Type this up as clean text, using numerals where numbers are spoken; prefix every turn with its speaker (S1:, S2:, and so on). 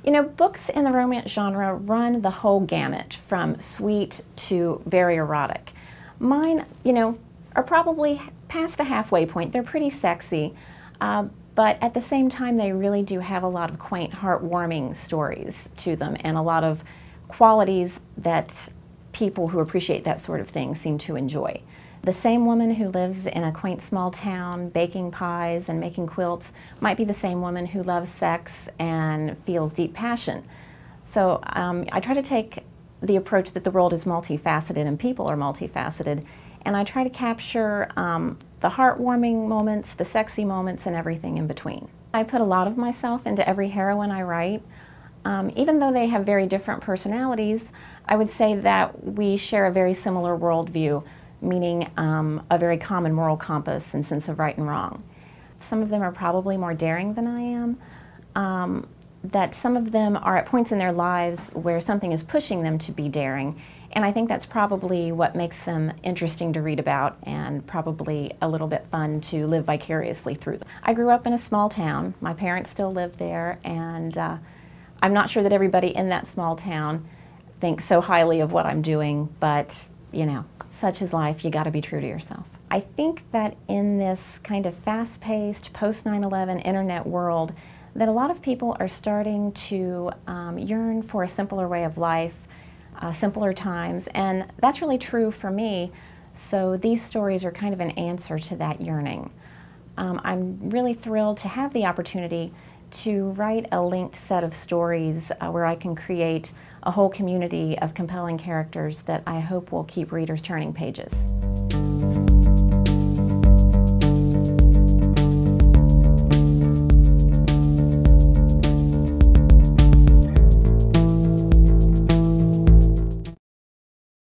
S1: You know, books in the romance genre run the whole gamut, from sweet to very erotic. Mine, are probably past the halfway point. They're pretty sexy, but at the same time, they really do have a lot of quaint, heartwarming stories to them, and a lot of qualities that people who appreciate that sort of thing seem to enjoy. The same woman who lives in a quaint small town baking pies and making quilts might be the same woman who loves sex and feels deep passion. So I try to take the approach that the world is multifaceted and people are multifaceted, and I try to capture the heartwarming moments, the sexy moments, and everything in between. I put a lot of myself into every heroine I write. Even though they have very different personalities, I would say that we share a very similar worldview, meaning a very common moral compass and sense of right and wrong. Some of them are probably more daring than I am, that some of them are at points in their lives where something is pushing them to be daring, and I think that's probably what makes them interesting to read about and probably a little bit fun to live vicariously through them. I grew up in a small town. My parents still live there, and I'm not sure that everybody in that small town thinks so highly of what I'm doing, but such is life. You got to be true to yourself. I think that in this kind of fast-paced, post-9/11 internet world, that a lot of people are starting to yearn for a simpler way of life, simpler times, and that's really true for me. So these stories are kind of an answer to that yearning. I'm really thrilled to have the opportunity to write a linked set of stories where I can create a whole community of compelling characters that I hope will keep readers turning pages.